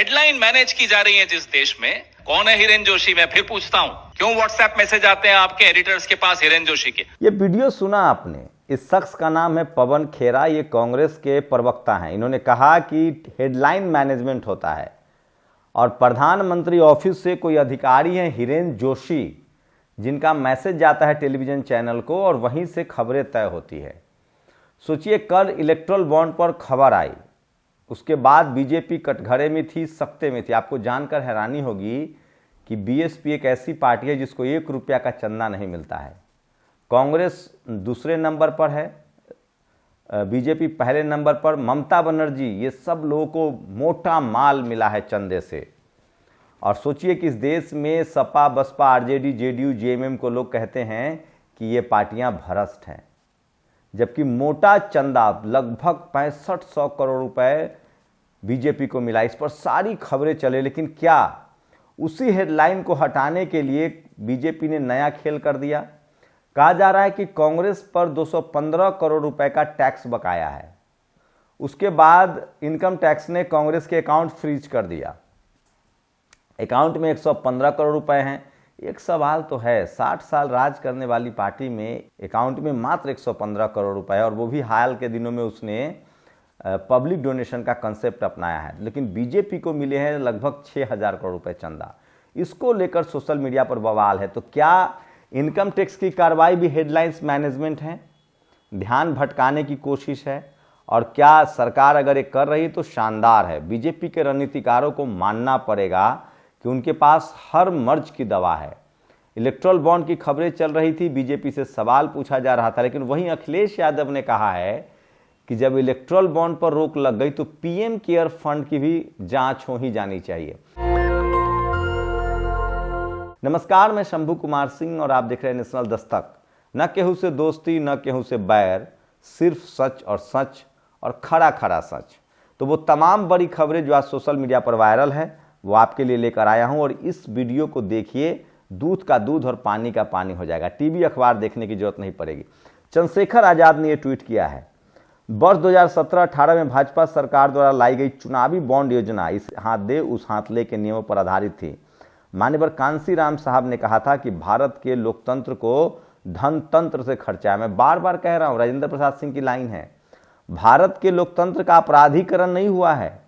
Headline manage की जा रही है जिस देश में, कौन है हिरेन जोशी? मैं फिर पूछता हूं, क्यों व्हाट्सएप मैसेज आते हैं आपके एडिटर्स के पास हिरेन जोशी के? ये वीडियो सुना आपने? इस शख्स का नाम है पवन खेरा। ये कांग्रेस के प्रवक्ता हैं। इन्होंने कहा कि हेडलाइन मैनेजमेंट होता है और प्रधानमंत्री ऑफिस से कोई अधिकारी हैं हिरेन जोशी, जिनका मैसेज जाता है टेलीविजन चैनल को और वहीं से खबरें तय होती है। सोचिए, कल इलेक्ट्रल बॉन्ड पर खबर आई, उसके बाद बीजेपी कटघरे में थी, सख्ते में थी। आपको जानकर हैरानी होगी कि बीएसपी एक ऐसी पार्टी है जिसको 1 रुपया का चंदा नहीं मिलता है। कांग्रेस दूसरे नंबर पर है, बीजेपी पहले नंबर पर, ममता बनर्जी, ये सब लोगों को मोटा माल मिला है चंदे से। और सोचिए कि इस देश में Sapa, Basapa, RJD, JDU, JMM को लोग कहते हैं कि ये पार्टियां भ्रष्ट हैं, जबकि मोटा चंदा लगभग 6500 करोड़ रुपए बीजेपी को मिला। इस पर सारी खबरें चले, लेकिन क्या उसी हेडलाइन को हटाने के लिए बीजेपी ने नया खेल कर दिया? कहा जा रहा है कि कांग्रेस पर 215 करोड़ रुपए का टैक्स बकाया है। उसके बाद इनकम टैक्स ने कांग्रेस के अकाउंट फ्रीज कर दिया। अकाउंट में 115 करोड़ रुपए हैं। एक सवाल तो है, 60 साल राज करने वाली पार्टी में अकाउंट में मात्र 115 करोड़ रुपए है, और वो भी हाल के दिनों में उसने पब्लिक डोनेशन का कंसेप्ट अपनाया है। लेकिन बीजेपी को मिले हैं लगभग 6000 करोड़ रुपए चंदा। इसको लेकर सोशल मीडिया पर बवाल है। तो क्या इनकम टैक्स की कार्रवाई भी हेडलाइंस मैनेजमेंट है? ध्यान भटकाने की कोशिश है? और क्या सरकार अगर ये कर रही तो शानदार है। बीजेपी के रणनीतिकारों को मानना पड़ेगा कि उनके पास हर मर्ज की दवा है। इलेक्ट्रल बॉन्ड की खबरें चल रही थी, बीजेपी से सवाल पूछा जा रहा था, लेकिन वहीं अखिलेश यादव ने कहा है कि जब इलेक्ट्रल बॉन्ड पर रोक लग गई तो पीएम केयर फंड की भी जांच हो ही जानी चाहिए। नमस्कार, मैं शंभू कुमार सिंह और आप देख रहे हैं नेशनल दस्तक। न केहू से दोस्ती, न केहू से बैर, सिर्फ सच और खड़ा खड़ा सच। तो वो तमाम बड़ी खबरें जो आज सोशल मीडिया पर वायरल है वो आपके लिए लेकर आया हूं, और इस वीडियो को देखिए, दूध का दूध और पानी का पानी हो जाएगा। टीवी अखबार देखने की जरूरत नहीं पड़ेगी। चंद्रशेखर आजाद ने यह ट्वीट किया है, वर्ष 2017-18 में भाजपा सरकार द्वारा लाई गई चुनावी बॉन्ड योजना इस हाथ दे उस हाथ ले के नियमों पर आधारित थी। माननीय कांसी राम साहब ने कहा था कि भारत के लोकतंत्र को धनतंत्र से खर्चा है। मैं बार बार कह रहा हूं, राजेंद्र प्रसाद सिंह की लाइन है, भारत के लोकतंत्र का अपराधीकरण नहीं हुआ है।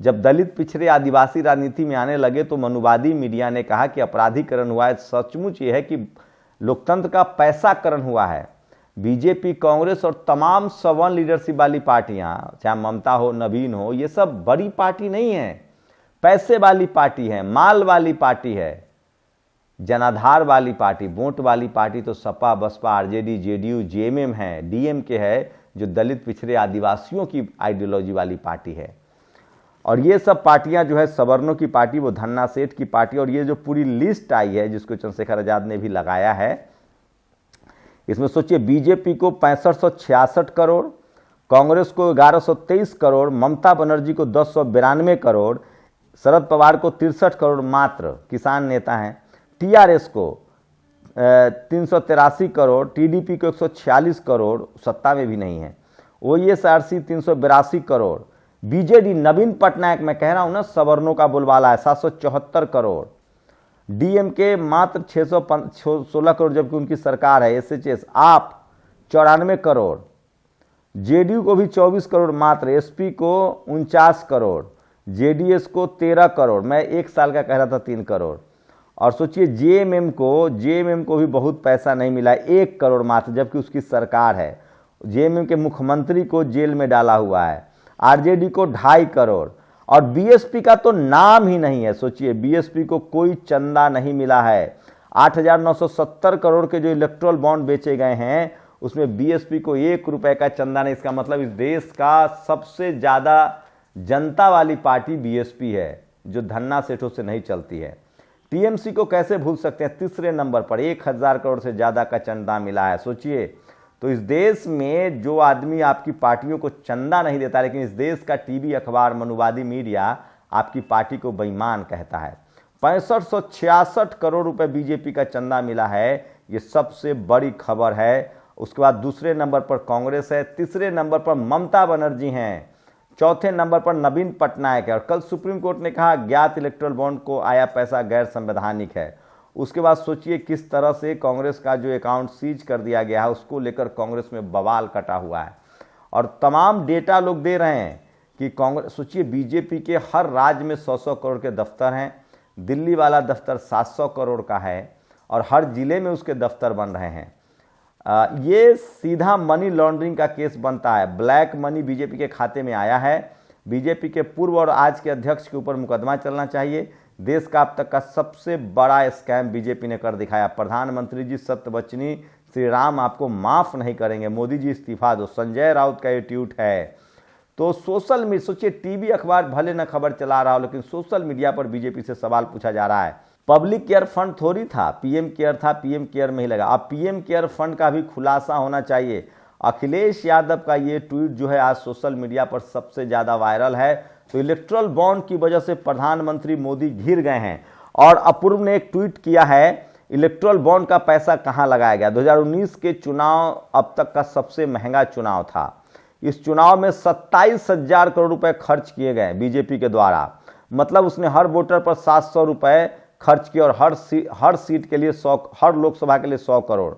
जब दलित, पिछड़े, आदिवासी राजनीति में आने लगे तो मनुवादी मीडिया ने कहा कि अपराधीकरण हुआ है। सचमुच ये है कि लोकतंत्र का पैसाकरण हुआ है। बीजेपी, कांग्रेस और तमाम सवर्ण लीडरशिप वाली पार्टियां, चाहे ममता हो, नवीन हो, ये सब बड़ी पार्टी नहीं है, पैसे वाली पार्टी है, माल वाली पार्टी है, जनाधार वाली पार्टी, वोट वाली पार्टी तो Sapa, Basapa, RJD, JDU, JMM है, डीएमके है, जो दलित, पिछड़े, आदिवासियों की आइडियोलॉजी वाली पार्टी है। और ये सब पार्टियां जो है सवर्णों की पार्टी, वो धन्ना सेठ की पार्टी। और ये जो पूरी लिस्ट आई है जिसको चंद्रशेखर आजाद ने भी लगाया है, इसमें सोचिए बीजेपी को 6566 करोड़, कांग्रेस को 1123 करोड़, ममता बनर्जी को 1092 करोड़, शरद पवार को 63 करोड़, मात्र किसान नेता हैं, टीआरएस को 383 करोड़, टीडीपी को 146 करोड़, सत्ता में भी नहीं है, ओएसआरसी 382 करोड़, बीजेडी, नवीन पटनायक, मैं कह रहा हूं ना, सवर्णों का बोलबाला है, 774 करोड़, डीएमके मात्र 616 करोड़ जबकि उनकी सरकार है, एसएचएस आप 94 करोड़, जेडीयू को भी 24 करोड़ मात्र, एसपी को 49 करोड़, जेडीएस को 13 करोड़, मैं एक साल का कह रहा था 3 करोड़। और सोचिए जेएमएम को भी बहुत पैसा नहीं मिला, 1 करोड़ मात्र, जबकि उसकी सरकार है। जेएमएम के मुख्यमंत्री को जेल में डाला हुआ है। आरजेडी को 2.5 करोड़, और बीएसपी का तो नाम ही नहीं है। सोचिए बीएसपी को कोई चंदा नहीं मिला है। 8970 करोड़ के जो इलेक्ट्रल बॉन्ड बेचे गए हैं उसमें बीएसपी को 1 रुपए का चंदा नहीं। इसका मतलब इस देश का सबसे ज्यादा जनता वाली पार्टी बीएसपी है, जो धन्ना सेठों से नहीं चलती है। टीएमसी को कैसे भूल सकते हैं, तीसरे नंबर पर 1000 करोड़ से ज्यादा का चंदा मिला है। सोचिए, तो इस देश में जो आदमी आपकी पार्टियों को चंदा नहीं देता, लेकिन इस देश का टीवी, अखबार, मनुवादी मीडिया आपकी पार्टी को बेईमान कहता है। 6566 करोड़ रुपए बीजेपी का चंदा मिला है, ये सबसे बड़ी खबर है। उसके बाद दूसरे नंबर पर कांग्रेस है, तीसरे नंबर पर ममता बनर्जी हैं, चौथे नंबर पर नवीन पटनायक है। और कल सुप्रीम कोर्ट ने कहा ज्ञात इलेक्ट्रल बॉन्ड को आया पैसा गैर संवैधानिक है। उसके बाद सोचिए किस तरह से कांग्रेस का जो अकाउंट सीज कर दिया गया है उसको लेकर कांग्रेस में बवाल कटा हुआ है और तमाम डेटा लोग दे रहे हैं कि कांग्रेस, सोचिए बीजेपी के हर राज्य में 100-100 करोड़ के दफ्तर हैं। दिल्ली वाला दफ्तर 700 करोड़ का है और हर जिले में उसके दफ्तर बन रहे हैं। ये सीधा मनी लॉन्ड्रिंग का केस बनता है। ब्लैक मनी बीजेपी के खाते में आया है। बीजेपी के पूर्व और आज के अध्यक्ष के ऊपर मुकदमा चलना चाहिए। देश का अब तक का सबसे बड़ा स्कैम बीजेपी ने कर दिखाया। प्रधानमंत्री जी सत्यवचनी श्री राम आपको माफ नहीं करेंगे, मोदी जी इस्तीफा दो, संजय राउत का ये ट्वीट है। तो सोशल मीडिया, सोचिए टीवी अखबार भले न खबर चला रहा हो लेकिन सोशल मीडिया पर बीजेपी से सवाल पूछा जा रहा है। पब्लिक केयर फंड थोड़ी था, पीएम केयर था, पीएम केयर में ही लगा। अब पीएम केयर फंड का भी खुलासा होना चाहिए। अखिलेश यादव का ये ट्वीट जो है आज सोशल मीडिया पर सबसे ज्यादा वायरल है। तो इलेक्ट्रल बॉन्ड की वजह से प्रधानमंत्री मोदी घिर गए हैं। और अपूर्व ने एक ट्वीट किया है इलेक्ट्रल बॉन्ड का पैसा कहां लगाया गया। 2019 के चुनाव अब तक का सबसे महंगा चुनाव था। इस चुनाव में 27,000 करोड़ रुपए खर्च किए गए बीजेपी के द्वारा। मतलब उसने हर वोटर पर 700 रुपए खर्च किए और हर सीट के लिए 100, हर लोकसभा के लिए 100 करोड़।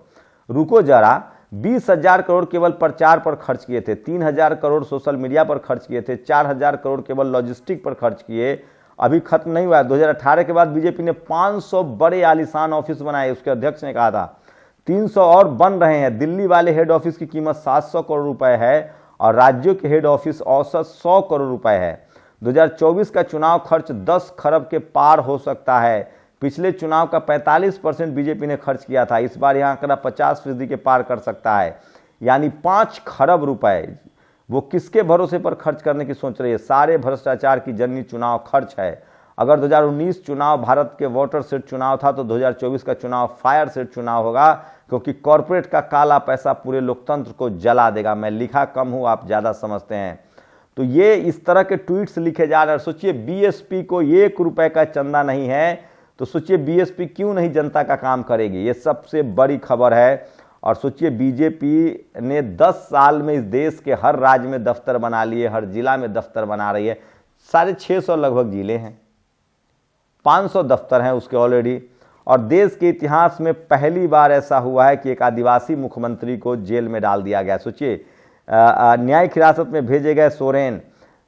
रुको जरा, 20,000 करोड़ केवल प्रचार पर खर्च किए थे, 3,000 करोड़ सोशल मीडिया पर खर्च किए थे, 4,000 करोड़ केवल लॉजिस्टिक पर खर्च किए। अभी खत्म नहीं हुआ है। 2018 के बाद बीजेपी ने 500 बड़े आलीशान ऑफिस बनाए। उसके अध्यक्ष ने कहा था 300 और बन रहे हैं। दिल्ली वाले हेड ऑफिस की कीमत 700 करोड़ रुपए है और राज्यों के हेड ऑफिस औसत 100 करोड़ रुपए है। 2024 का चुनाव खर्च 10 खरब के पार हो सकता है। पिछले चुनाव का 45% बीजेपी ने खर्च किया था। इस बार यह आंकड़ा 50% के पार कर सकता है, यानी 5 खरब रुपए। वो किसके भरोसे पर खर्च करने की सोच रही है? सारे भ्रष्टाचार की जननी चुनाव खर्च है। अगर 2019 चुनाव भारत के वोटर सीट चुनाव था तो 2024 का चुनाव फायर सीट चुनाव होगा, क्योंकि कॉर्पोरेट का काला पैसा पूरे लोकतंत्र को जला देगा। मैं लिखा कम हूं, आप ज्यादा समझते हैं। तो ये इस तरह के ट्वीट्स लिखे जा रहे हैं। सोचिए बीएसपी को 1 रुपए का चंदा नहीं है तो सोचिए बीएसपी क्यों नहीं जनता का काम करेगी। ये सबसे बड़ी खबर है। और सोचिए बीजेपी ने 10 साल में इस देश के हर राज्य में दफ्तर बना लिए, हर जिला में दफ्तर बना रही है। 650 लगभग जिले हैं, 500 दफ्तर हैं उसके ऑलरेडी। और देश के इतिहास में पहली बार ऐसा हुआ है कि एक आदिवासी मुख्यमंत्री को जेल में डाल दिया गया। सोचिए न्यायिक हिरासत में भेजे गए सोरेन,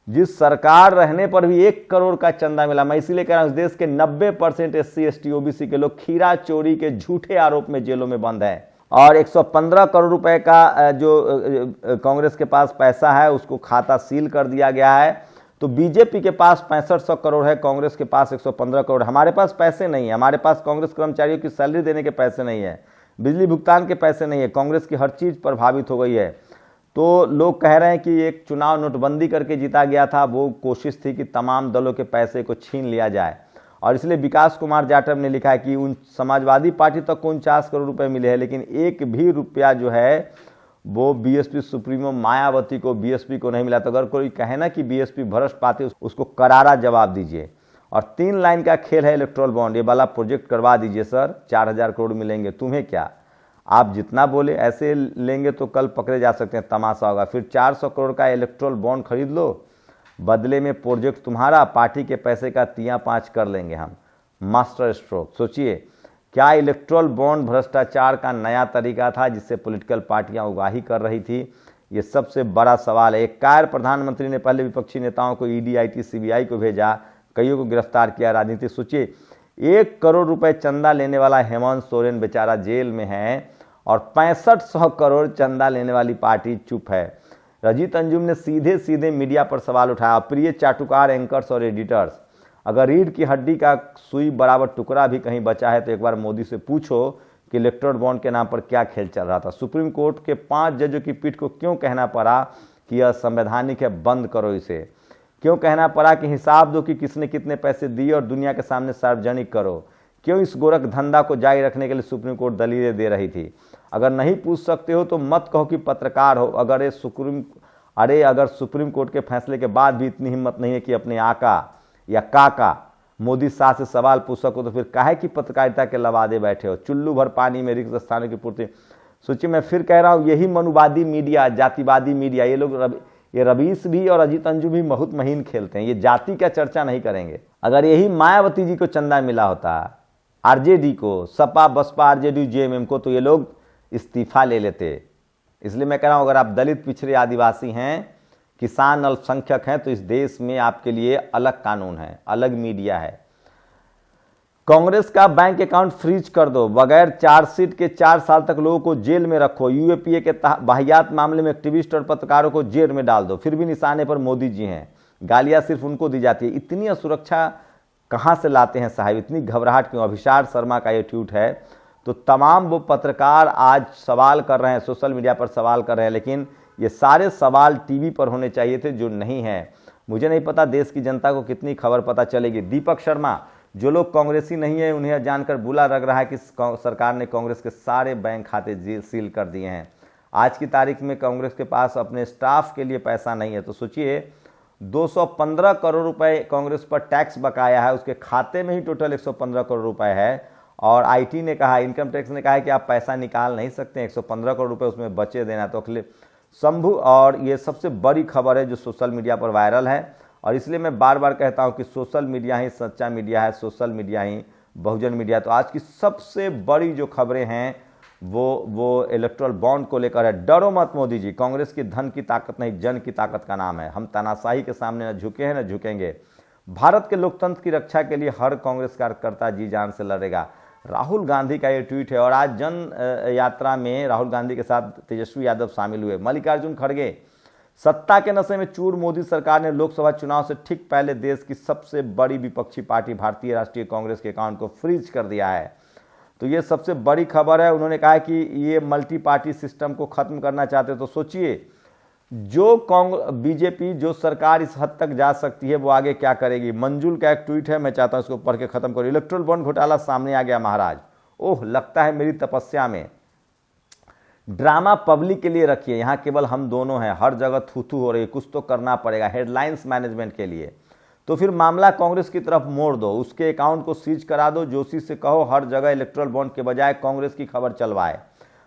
जिस सरकार रहने पर भी 1 करोड़ का चंदा मिला। मैं इसीलिए कह रहा हूं इस देश के 90% SC ST OBC के लोग खीरा चोरी के झूठे आरोप में जेलों में बंद हैं। और 115 करोड़ रुपए का जो कांग्रेस के पास पैसा है उसको खाता सील कर दिया गया है। तो बीजेपी के पास 6500 करोड़ है, कांग्रेस के पास 115 करोड़। हमारे पास पैसे नहीं है। हमारे पास कांग्रेस कर्मचारियों की सैलरी देने के पैसे नहीं है, बिजली भुगतान के पैसे नहीं है। कांग्रेस की हर चीज प्रभावित हो गई है। तो लोग कह रहे हैं कि एक चुनाव नोटबंदी करके जीता गया था, वो कोशिश थी कि तमाम दलों के पैसे को छीन लिया जाए। और इसलिए विकास कुमार जाटव ने लिखा है कि उन समाजवादी पार्टी तक को 49 करोड़ रुपए मिले हैं, लेकिन 1 भी रुपया जो है वो बीएसपी सुप्रीमो मायावती को, बीएसपी को नहीं मिला। तो अगर कोई कहे ना कि बीएसपी भ्रष्ट पार्टी, उसको करारा जवाब दीजिए। और 3 लाइन का खेल है इलेक्ट्रल बॉन्ड। ये वाला प्रोजेक्ट करवा दीजिए सर, 4000 करोड़ मिलेंगे। तुम्हें क्या, आप जितना बोले ऐसे लेंगे तो कल पकड़े जा सकते हैं, तमाशा होगा। फिर 400 करोड़ का इलेक्ट्रल बॉन्ड खरीद लो, बदले में प्रोजेक्ट तुम्हारा, पार्टी के पैसे का 3-5 कर लेंगे हम। Master stroke. सोचिए क्या इलेक्ट्रल बॉन्ड भ्रष्टाचार का नया तरीका था जिससे पॉलिटिकल पार्टियां उगाही कर रही थी? ये सबसे बड़ा सवाल है। एक कायर प्रधानमंत्री ने पहले विपक्षी नेताओं को ईडी, IT, CBI को भेजा, कईयों को गिरफ्तार किया। राजनीति सोचिए 1 करोड़ रुपए चंदा लेने वाला हेमंत सोरेन बेचारा जेल में है और 6500 करोड़ चंदा लेने वाली पार्टी चुप है। रजीत अंजुम ने सीधे सीधे मीडिया पर सवाल उठाया। प्रिय चाटुकार एंकर्स और एडिटर्स, अगर रीढ़ की हड्डी का सुई बराबर टुकड़ा भी कहीं बचा है तो एक बार मोदी से पूछो कि इलेक्ट्रल बॉन्ड के नाम पर क्या खेल चल रहा था। सुप्रीम कोर्ट के 5 जजों की पीठ को क्यों कहना पड़ा कि यह संवैधानिक है, बंद करो इसे? क्यों कहना पड़ा कि हिसाब दो कि किसने कितने पैसे दिए और दुनिया के सामने सार्वजनिक करो? क्यों इस गोरख धंधा को जारी रखने के लिए सुप्रीम कोर्ट दलीलें दे रही थी? अगर नहीं पूछ सकते हो तो मत कहो कि पत्रकार हो। अगर सुप्रीम कोर्ट के फैसले के बाद भी इतनी हिम्मत नहीं है कि अपने आका या काका मोदी शाह से सवाल पूछ सको तो फिर काहे की पत्रकारिता के लवादे बैठे हो? चुल्लू भर पानी में रिक्त स्थानों की पूर्ति। सोचिए, मैं फिर कह रहा हूं, यही मनुवादी मीडिया, जातिवादी मीडिया, ये लोग ये रवीश भी और अजीत अंजू भी बहुत महीन खेलते हैं, ये जाति का चर्चा नहीं करेंगे। अगर यही मायावती जी को चंदा मिला होता, आरजेडी को, सपा बसपा आरजेडी जेएमएम को, तो ये लोग इस्तीफा ले लेते। इसलिए मैं कह रहा हूं, अगर आप दलित पिछड़े आदिवासी हैं, किसान अल्पसंख्यक हैं, तो इस देश में आपके लिए अलग कानून है, अलग मीडिया है। कांग्रेस का बैंक अकाउंट फ्रीज कर दो, बगैर चार्जशीट के 4 साल तक लोगों को जेल में रखो, यूएपीए के वाहियात मामले में एक्टिविस्ट और पत्रकारों को जेल में डाल दो, फिर भी निशाने पर मोदी जी हैं। गालियां सिर्फ उनको दी जाती है। इतनी असुरक्षा कहां से लाते हैं साहब, इतनी घबराहट क्यों? अभिषार शर्मा का ये ट्वीट है। तो तमाम वो पत्रकार आज सवाल कर रहे हैं, सोशल मीडिया पर सवाल कर रहे हैं, लेकिन ये सारे सवाल टीवी पर होने चाहिए थे, जो नहीं है। मुझे नहीं पता देश की जनता को कितनी खबर पता चलेगी। दीपक शर्मा, जो लोग कांग्रेसी नहीं है उन्हें जानकर बुरा लग रहा है कि सरकार ने कांग्रेस के सारे बैंक खाते सील कर दिए हैं। आज की तारीख में कांग्रेस के पास अपने स्टाफ के लिए पैसा नहीं है। तो सोचिए, 215 करोड़ रुपए कांग्रेस पर टैक्स बकाया है, उसके खाते में ही टोटल 115 करोड़ रुपए है। और आईटी ने कहा, इनकम टैक्स ने कहा है कि आप पैसा निकाल नहीं सकते, 115 करोड़ रुपए उसमें बचे देना। तो अखिलेश शंभू, और ये सबसे बड़ी खबर है जो सोशल मीडिया पर वायरल है। और इसलिए मैं बार बार कहता हूं कि सोशल मीडिया ही सच्चा मीडिया है, सोशल मीडिया ही बहुजन मीडिया। तो आज की सबसे बड़ी जो खबरें हैं वो इलेक्टोरल बॉन्ड को लेकर है। डरो मत मोदी जी, कांग्रेस की धन की ताकत नहीं, जन की ताकत का नाम है। हम तानाशाही के सामने न झुके हैं न झुकेंगे। भारत के लोकतंत्र की रक्षा के लिए हर कांग्रेस कार्यकर्ता जी जान से लड़ेगा। राहुल गांधी का ये ट्वीट है। और आज जन यात्रा में राहुल गांधी के साथ तेजस्वी यादव शामिल हुए। मल्लिकार्जुन खड़गे, सत्ता के नशे में चूर मोदी सरकार ने लोकसभा चुनाव से ठीक पहले देश की सबसे बड़ी विपक्षी पार्टी भारतीय राष्ट्रीय कांग्रेस के अकाउंट को फ्रीज कर दिया है। तो ये सबसे बड़ी खबर है। उन्होंने कहा कि ये मल्टी पार्टी सिस्टम को खत्म करना चाहते। तो सोचिए, जो बीजेपी, जो सरकार इस हद तक जा सकती है, वो आगे क्या करेगी। मंजुल का एक ट्वीट है, मैं चाहता हूं इसको पढ़ के खत्म करूं। इलेक्ट्रल बॉन्ड घोटाला सामने आ गया महाराज। ओह, लगता है मेरी तपस्या में ड्रामा पब्लिक के लिए रखिए। यहां केवल हम दोनों हैं, हर जगह थू थू हो रही है, कुछ तो करना पड़ेगा हेडलाइंस मैनेजमेंट के लिए। तो फिर मामला कांग्रेस की तरफ मोड़ दो, उसके अकाउंट को सीज करा दो। जोशी से कहो हर जगह इलेक्ट्रल बॉन्ड के बजाय कांग्रेस की खबर चलवाए।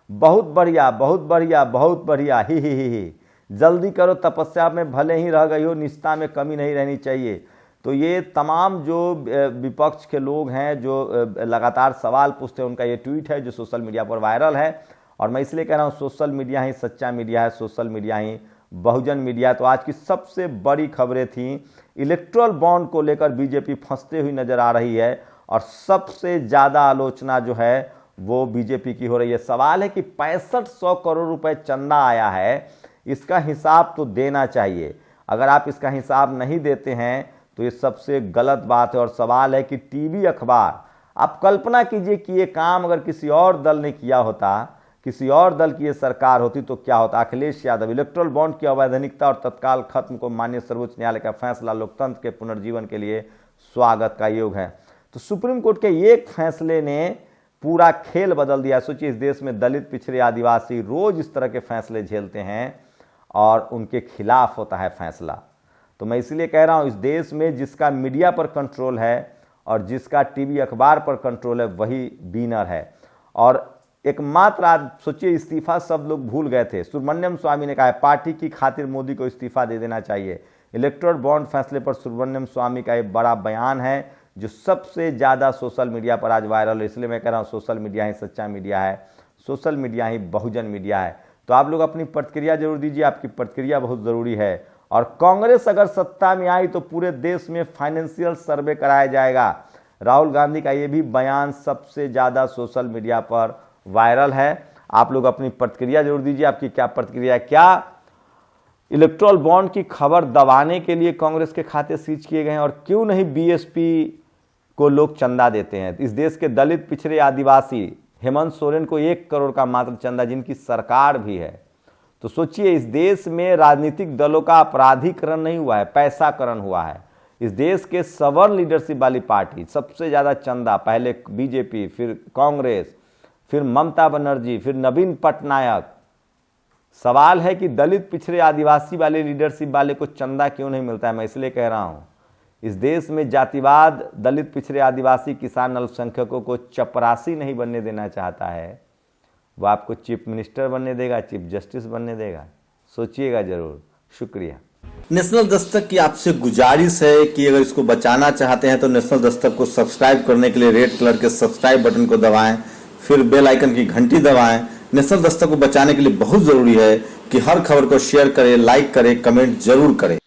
बहुत बढ़िया, बहुत बढ़िया, बहुत बढ़िया, ही। जल्दी करो, तपस्या में भले ही रह गई हो, निष्ठा में कमी नहीं रहनी चाहिए। तो ये तमाम जो विपक्ष के लोग हैं जो लगातार सवाल पूछते हैं, उनका ये ट्वीट है जो सोशल मीडिया पर वायरल है। और मैं इसलिए कह रहा हूँ, सोशल मीडिया ही सच्चा मीडिया है, सोशल मीडिया ही बहुजन मीडिया। तो आज की सबसे बड़ी खबरें थी। इलेक्ट्रल बॉन्ड को लेकर बीजेपी फंसते हुई नजर आ रही है और सबसे ज़्यादा आलोचना जो है वो बीजेपी की हो रही है। सवाल है कि 6500 करोड़ रुपए चंदा आया है, इसका हिसाब तो देना चाहिए। अगर आप इसका हिसाब नहीं देते हैं तो ये सबसे गलत बात है। और सवाल है कि टीवी अखबार, आप कल्पना कीजिए कि ये काम अगर किसी और दल ने किया होता, किसी और दल की ये सरकार होती तो क्या होता। अखिलेश यादव, इलेक्ट्रल बॉन्ड की अवैधानिकता और तत्काल खत्म को माननीय सर्वोच्च न्यायालय का फैसला लोकतंत्र के पुनर्जीवन के लिए स्वागत का योग है। तो सुप्रीम कोर्ट के एक फैसले ने पूरा खेल बदल दिया। सोचिए, इस देश में दलित, पिछड़े, आदिवासी रोज इस तरह के फैसले झेलते हैं और उनके खिलाफ होता है फैसला। तो मैं इसलिए कह रहा हूं, इस देश में जिसका मीडिया पर कंट्रोल है और जिसका टीवी अखबार पर कंट्रोल है, वही विनर है। और एकमात्र आज सोचिए, इस्तीफा सब लोग भूल गए थे। सुब्रमण्यम स्वामी ने कहा पार्टी की खातिर मोदी को इस्तीफा दे देना चाहिए। इलेक्टोरल बॉन्ड फैसले पर सुब्रमण्यम स्वामी का एक बड़ा बयान है जो सबसे ज़्यादा सोशल मीडिया पर आज वायरल है। इसलिए मैं कह रहा हूँ, सोशल मीडिया ही सच्चा मीडिया है, सोशल मीडिया ही बहुजन मीडिया है। तो आप लोग अपनी प्रतिक्रिया जरूर दीजिए, आपकी प्रतिक्रिया बहुत ज़रूरी है। और कांग्रेस अगर सत्ता में आई तो पूरे देश में फाइनेंशियल सर्वे कराया जाएगा। राहुल गांधी का ये भी बयान सबसे ज़्यादा सोशल मीडिया पर वायरल है। आप लोग अपनी प्रतिक्रिया जरूर दीजिए, आपकी क्या प्रतिक्रिया है। क्या इलेक्ट्रल बॉन्ड की खबर दबाने के लिए कांग्रेस के खाते सीज किए गए हैं और क्यों नहीं बीएसपी को लोग चंदा देते हैं। इस देश के दलित, पिछड़े, आदिवासी हेमंत सोरेन को 1 करोड़ का मात्र चंदा, जिनकी सरकार भी है। तो सोचिए, इस देश में राजनीतिक दलों का अपराधीकरण नहीं हुआ है, पैसाकरण हुआ है। इस देश के सवर्ण लीडरशिप वाली पार्टी सबसे ज्यादा चंदा, पहले बीजेपी, फिर कांग्रेस, फिर ममता बनर्जी, फिर नवीन पटनायक। सवाल है कि दलित, पिछड़े, आदिवासी वाले लीडरशिप वाले को चंदा क्यों नहीं मिलता है। मैं इसलिए कह रहा हूं, इस देश में जातिवाद दलित, पिछड़े, आदिवासी, किसान, अल्पसंख्यकों को चपरासी नहीं बनने देना चाहता है। वो आपको चीफ मिनिस्टर बनने देगा, चीफ जस्टिस बनने देगा। सोचिएगा जरूर। शुक्रिया। नेशनल दस्तक की आपसे गुजारिश है कि अगर इसको बचाना चाहते हैं तो नेशनल दस्तक को सब्सक्राइब करने के लिए रेड कलर के सब्सक्राइब बटन को दबाएं, फिर बेल आइकन की घंटी दबाएं। नेशनल दस्तक को बचाने के लिए बहुत जरूरी है कि हर खबर को शेयर करें, लाइक करें, कमेंट जरूर करें।